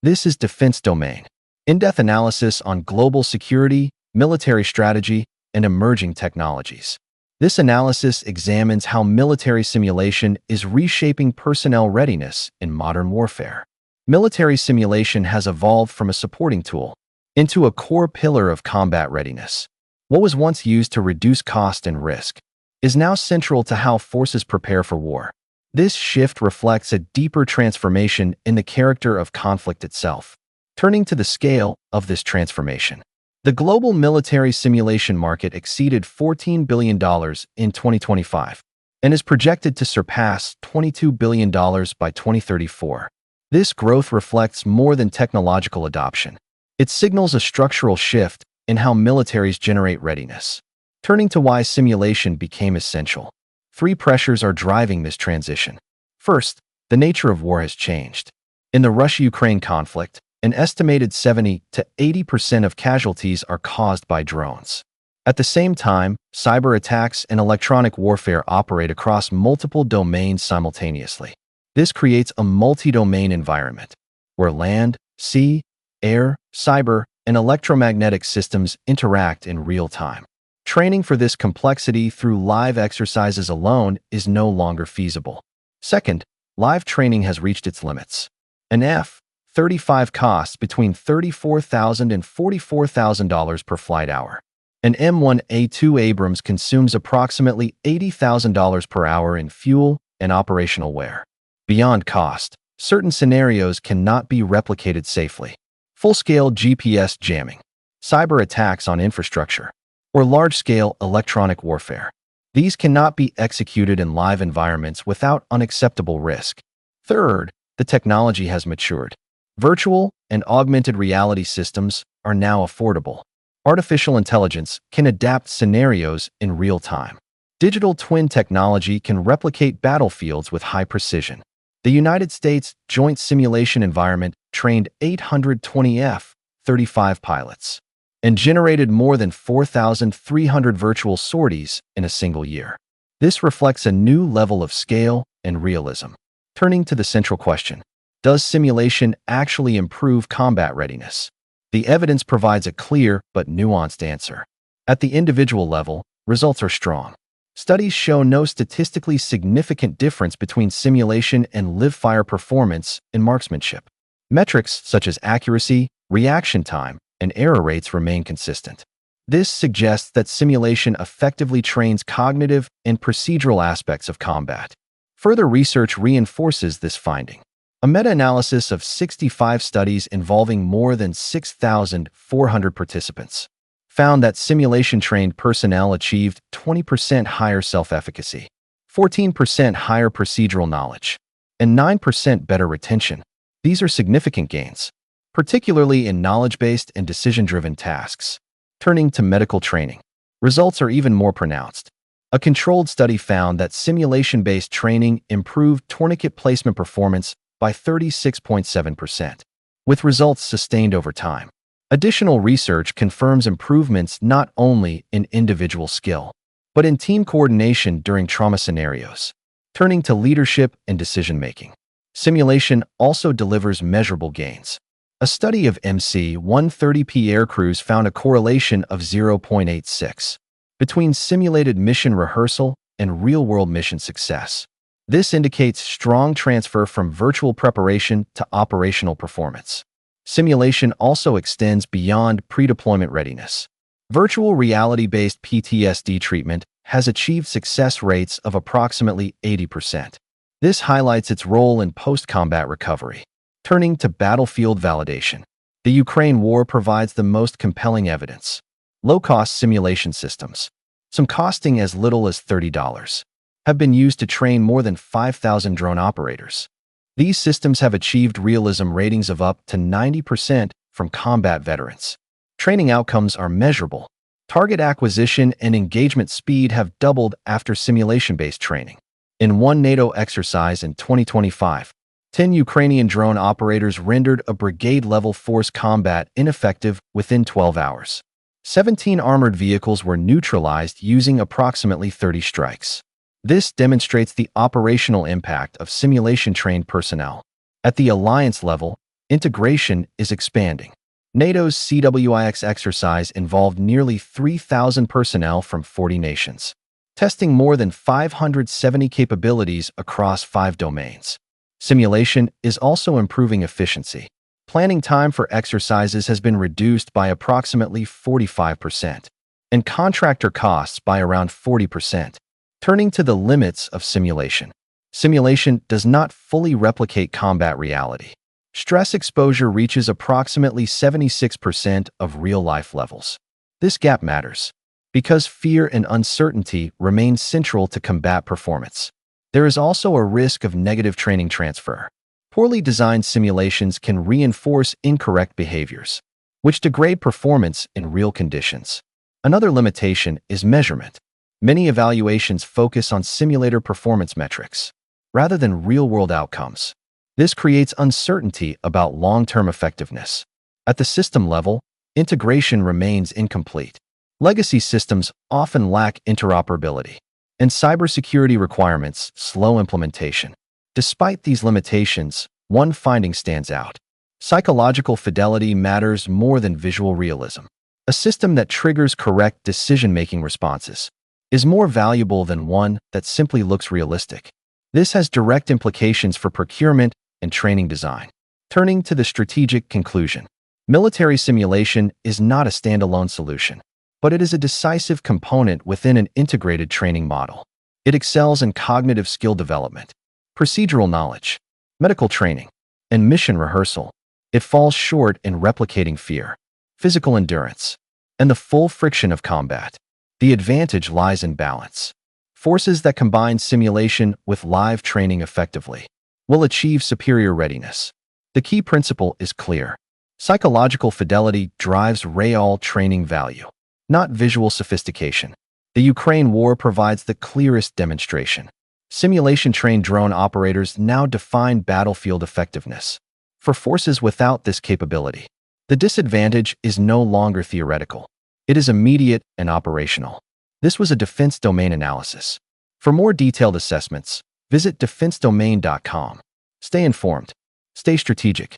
This is defense domain. In-depth analysis on global security, military strategy, and emerging technologies. This analysis examines how military simulation is reshaping personnel readiness in modern warfare. Military simulation has evolved from a supporting tool into a core pillar of combat readiness. What was once used to reduce cost and risk is now central to how forces prepare for war. This shift reflects a deeper transformation in the character of conflict itself. Turning to the scale of this transformation, the global military simulation market exceeded $14 billion in 2025 and is projected to surpass $22 billion by 2034. This growth reflects more than technological adoption. It signals a structural shift in how militaries generate readiness. Turning to why simulation became essential. 3 pressures are driving this transition. First, the nature of war has changed. In the Russia-Ukraine conflict, an estimated 70 to 80% of casualties are caused by drones. At the same time, cyber attacks and electronic warfare operate across multiple domains simultaneously. This creates a multi-domain environment where land, sea, air, cyber, and electromagnetic systems interact in real time. Training for this complexity through live exercises alone is no longer feasible. Second, live training has reached its limits. An F-35 costs between $34,000 and $44,000 per flight hour. An M1A2 Abrams consumes approximately $80,000 per hour in fuel and operational wear. Beyond cost, certain scenarios cannot be replicated safely. Full-scale GPS jamming, cyber attacks on infrastructure, or large-scale electronic warfare. These cannot be executed in live environments without unacceptable risk. Third, the technology has matured. Virtual and augmented reality systems are now affordable. Artificial intelligence can adapt scenarios in real time. Digital twin technology can replicate battlefields with high precision. The United States Joint Simulation Environment trained 820 F-35 pilots and generated more than 4,300 virtual sorties in a single year. This reflects a new level of scale and realism. Turning to the central question, does simulation actually improve combat readiness? The evidence provides a clear but nuanced answer. At the individual level, results are strong. Studies show no statistically significant difference between simulation and live-fire performance in marksmanship. Metrics such as accuracy, reaction time, and error rates remain consistent. This suggests that simulation effectively trains cognitive and procedural aspects of combat. Further research reinforces this finding. A meta-analysis of 65 studies involving more than 6,400 participants found that simulation-trained personnel achieved 20% higher self-efficacy, 14% higher procedural knowledge, and 9% better retention. These are significant gains, particularly in knowledge-based and decision-driven tasks. Turning to medical training, results are even more pronounced. A controlled study found that simulation-based training improved tourniquet placement performance by 36.7%, with results sustained over time. Additional research confirms improvements not only in individual skill, but in team coordination during trauma scenarios. Turning to leadership and decision-making, simulation also delivers measurable gains. A study of MC-130P aircrews found a correlation of 0.86 between simulated mission rehearsal and real-world mission success. This indicates strong transfer from virtual preparation to operational performance. Simulation also extends beyond pre-deployment readiness. Virtual reality-based PTSD treatment has achieved success rates of approximately 80%. This highlights its role in post-combat recovery. Turning to battlefield validation, the Ukraine war provides the most compelling evidence. Low-cost simulation systems, some costing as little as $30, have been used to train more than 5,000 drone operators. These systems have achieved realism ratings of up to 90% from combat veterans. Training outcomes are measurable. Target acquisition and engagement speed have doubled after simulation-based training. In one NATO exercise in 2025, 10 Ukrainian drone operators rendered a brigade-level force combat ineffective within 12 hours. 17 armored vehicles were neutralized using approximately 30 strikes. This demonstrates the operational impact of simulation-trained personnel. At the alliance level, Integration is expanding. NATO's CWIX exercise involved nearly 3,000 personnel from 40 nations, testing more than 570 capabilities across 5 domains. Simulation is also improving efficiency. Planning time for exercises has been reduced by approximately 45%, and contractor costs by around 40%. Turning to the limits of simulation. Simulation does not fully replicate combat reality. Stress exposure reaches approximately 76% of real-life levels. This gap matters because fear and uncertainty remain central to combat performance. There is also a risk of negative training transfer. Poorly designed simulations can reinforce incorrect behaviors, which degrade performance in real conditions. Another limitation is measurement. Many evaluations focus on simulator performance metrics rather than real-world outcomes. This creates uncertainty about long-term effectiveness. At the system level, integration remains incomplete. Legacy systems often lack interoperability, and cybersecurity requirements slow implementation. Despite these limitations, one finding stands out. Psychological fidelity matters more than visual realism. A system that triggers correct decision-making responses is more valuable than one that simply looks realistic. This has direct implications for procurement and training design. Turning to the strategic conclusion. Military simulation is not a standalone solution, but it is a decisive component within an integrated training model. It excels in cognitive skill development, procedural knowledge, medical training, and mission rehearsal. It falls short in replicating fear, physical endurance, and the full friction of combat. The advantage lies in balance. Forces that combine simulation with live training effectively will achieve superior readiness. The key principle is clear. Psychological fidelity drives real training value, not visual sophistication. The Ukraine war provides the clearest demonstration. Simulation-trained drone operators now define battlefield effectiveness. For forces without this capability, the disadvantage is no longer theoretical. It is immediate and operational. This was a defense domain analysis. For more detailed assessments, visit defensedomain.com. Stay informed. Stay strategic.